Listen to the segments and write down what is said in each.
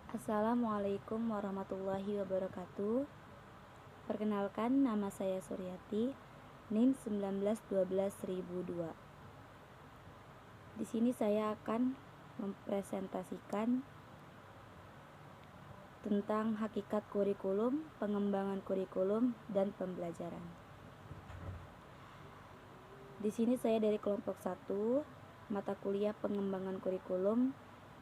Assalamualaikum warahmatullahi wabarakatuh. Perkenalkan, nama saya Suryati, NIM 1912.002. Di sini saya akan mempresentasikan tentang hakikat kurikulum, pengembangan kurikulum, dan pembelajaran. Di sini saya dari kelompok 1, mata kuliah pengembangan kurikulum.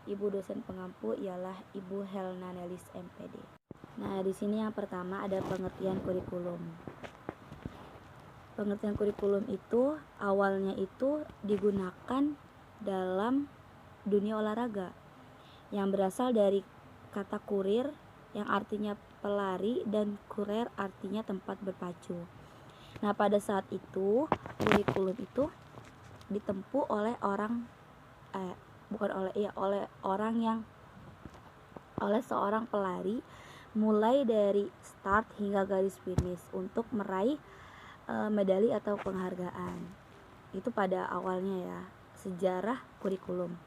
Ibu dosen pengampu ialah Ibu Helna Nelis MPD. Nah, di sini yang pertama ada pengertian kurikulum. Pengertian kurikulum itu awalnya itu digunakan dalam dunia olahraga yang berasal dari kata kurir yang artinya pelari dan kurer artinya tempat berpacu. Nah, pada saat itu kurikulum itu ditempuh oleh oleh seorang pelari mulai dari start hingga garis finish untuk meraih medali atau penghargaan. Itu pada awalnya ya, sejarah kurikulum.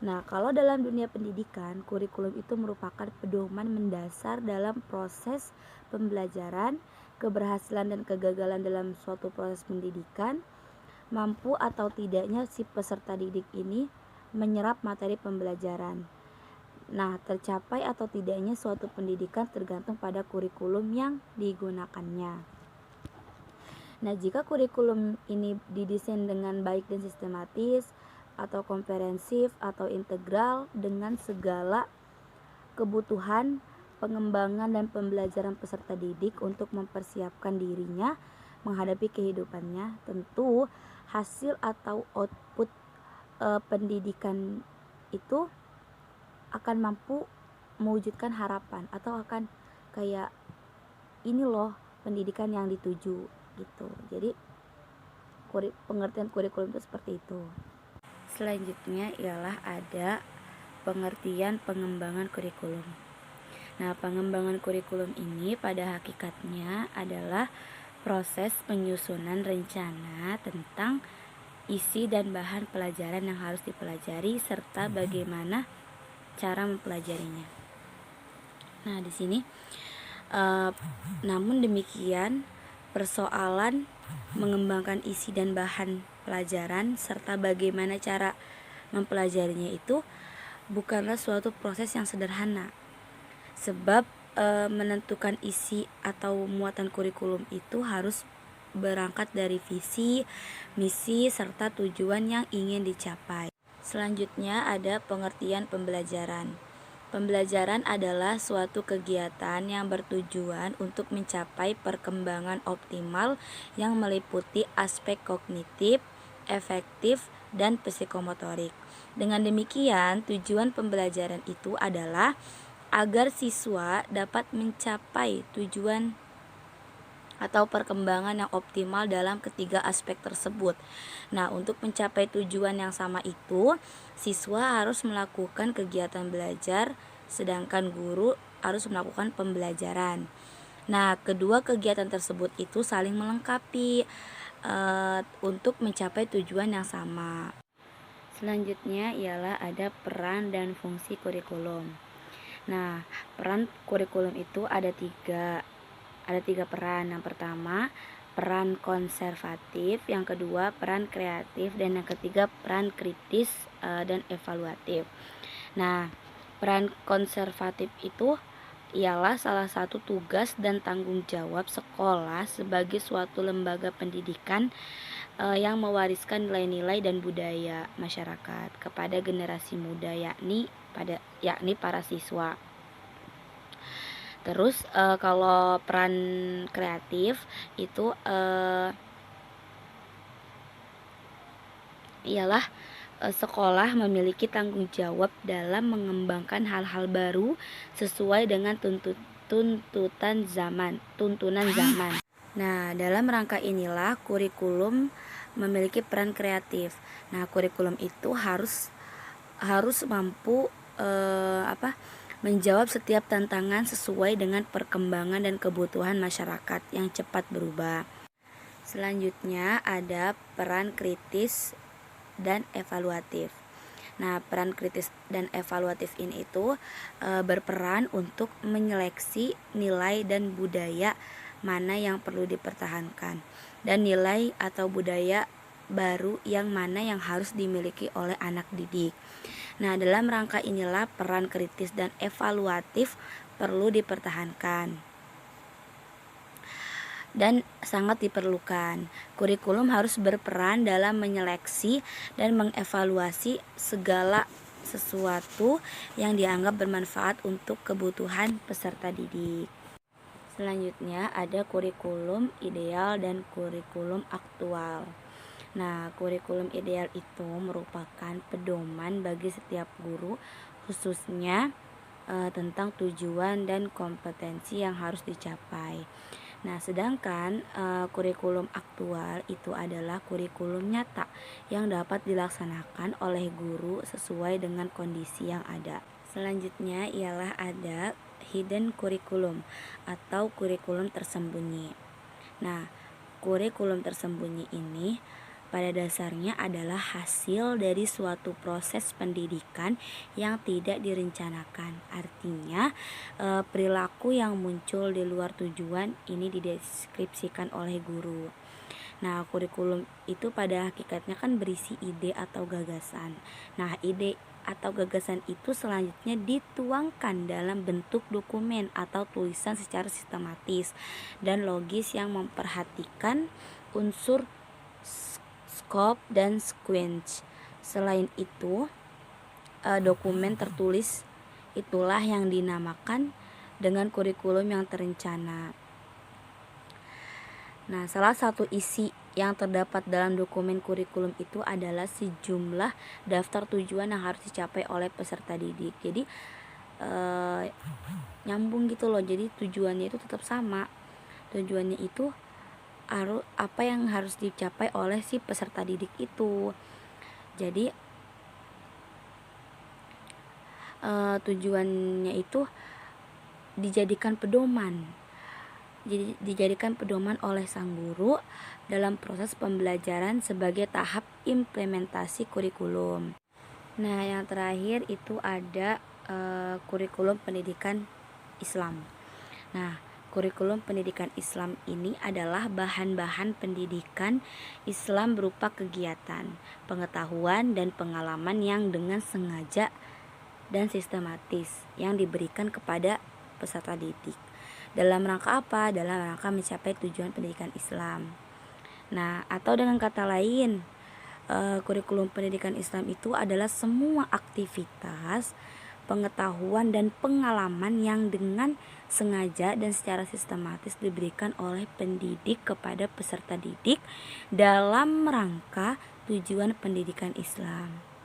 Nah, kalau dalam dunia pendidikan, kurikulum itu merupakan pedoman mendasar dalam proses pembelajaran, keberhasilan dan kegagalan dalam suatu proses pendidikan, mampu atau tidaknya si peserta didik ini menyerap materi pembelajaran. Nah, tercapai atau tidaknya suatu pendidikan tergantung pada kurikulum yang digunakannya. Nah, jika kurikulum ini didesain dengan baik dan sistematis, atau komprehensif, atau integral dengan segala kebutuhan pengembangan dan pembelajaran peserta didik untuk mempersiapkan dirinya menghadapi kehidupannya, tentu hasil atau output pendidikan itu akan mampu mewujudkan harapan atau akan kayak ini loh pendidikan yang dituju gitu. Jadi pengertian kurikulum itu seperti itu. Selanjutnya ialah ada pengertian pengembangan kurikulum. Nah, pengembangan kurikulum ini pada hakikatnya adalah proses penyusunan rencana tentang isi dan bahan pelajaran yang harus dipelajari serta bagaimana cara mempelajarinya. Nah, di sini namun demikian persoalan mengembangkan isi dan bahan pelajaran serta bagaimana cara mempelajarinya itu bukanlah suatu proses yang sederhana. Sebab menentukan isi atau muatan kurikulum itu harus berangkat dari visi, misi, serta tujuan yang ingin dicapai. Selanjutnya ada pengertian pembelajaran. Pembelajaran adalah suatu kegiatan yang bertujuan untuk mencapai perkembangan optimal yang meliputi aspek kognitif, efektif, dan psikomotorik. Dengan demikian, tujuan pembelajaran itu adalah agar siswa dapat mencapai tujuan atau perkembangan yang optimal dalam ketiga aspek tersebut. Nah, untuk mencapai tujuan yang sama itu, siswa harus melakukan kegiatan belajar, sedangkan guru harus melakukan pembelajaran. Nah, kedua kegiatan tersebut itu saling melengkapi untuk mencapai tujuan yang sama. Selanjutnya ialah ada peran dan fungsi kurikulum. Nah, peran kurikulum itu ada tiga peran. Yang pertama, peran konservatif, yang kedua peran kreatif, dan yang ketiga peran kritis dan evaluatif. Nah, peran konservatif itu ialah salah satu tugas dan tanggung jawab sekolah sebagai suatu lembaga pendidikan yang mewariskan nilai-nilai dan budaya masyarakat kepada generasi muda, yakni para siswa. Terus kalau peran kreatif itu ialah sekolah memiliki tanggung jawab dalam mengembangkan hal-hal baru sesuai dengan tuntunan zaman. Nah, dalam rangka inilah kurikulum memiliki peran kreatif. Nah, kurikulum itu harus mampu menjawab setiap tantangan sesuai dengan perkembangan dan kebutuhan masyarakat yang cepat berubah. Selanjutnya ada peran kritis dan evaluatif. Nah, peran kritis dan evaluatif ini itu berperan untuk menyeleksi nilai dan budaya mana yang perlu dipertahankan, dan nilai atau budaya baru yang mana yang harus dimiliki oleh anak didik. Nah, dalam rangka inilah peran kritis dan evaluatif perlu dipertahankan dan sangat diperlukan. Kurikulum harus berperan dalam menyeleksi dan mengevaluasi segala sesuatu yang dianggap bermanfaat untuk kebutuhan peserta didik. Selanjutnya ada kurikulum ideal dan kurikulum aktual. Nah, kurikulum ideal itu merupakan pedoman bagi setiap guru, khususnya tentang tujuan dan kompetensi yang harus dicapai. Nah, sedangkan kurikulum aktual itu adalah kurikulum nyata yang dapat dilaksanakan oleh guru sesuai dengan kondisi yang ada. Selanjutnya ialah ada hidden curriculum atau kurikulum tersembunyi. Nah, kurikulum tersembunyi ini pada dasarnya adalah hasil dari suatu proses pendidikan yang tidak direncanakan. Artinya, perilaku yang muncul di luar tujuan ini dideskripsikan oleh guru. Nah, kurikulum itu pada hakikatnya kan berisi ide atau gagasan. Nah, ide atau gagasan itu selanjutnya dituangkan dalam bentuk dokumen atau tulisan secara sistematis dan logis yang memperhatikan unsur scope dan sequence. Selain itu, dokumen tertulis itulah yang dinamakan dengan kurikulum yang terencana. Nah, salah satu isi yang terdapat dalam dokumen kurikulum itu adalah sejumlah daftar tujuan yang harus dicapai oleh peserta didik. Jadi nyambung gitu loh. Jadi tujuannya itu tetap sama. Tujuannya itu apa yang harus dicapai oleh si peserta didik itu. Jadi tujuannya itu dijadikan pedoman. Jadi dijadikan pedoman oleh sang guru dalam proses pembelajaran sebagai tahap implementasi kurikulum. Nah, yang terakhir itu ada kurikulum pendidikan Islam. Nah, kurikulum pendidikan Islam ini adalah bahan-bahan pendidikan Islam berupa kegiatan, pengetahuan, dan pengalaman yang dengan sengaja dan sistematis yang diberikan kepada peserta didik. Dalam rangka apa? Dalam rangka mencapai tujuan pendidikan Islam. Nah, atau dengan kata lain, kurikulum pendidikan Islam itu adalah semua aktivitas, pengetahuan, dan pengalaman yang dengan sengaja dan secara sistematis diberikan oleh pendidik kepada peserta didik dalam rangka tujuan pendidikan Islam.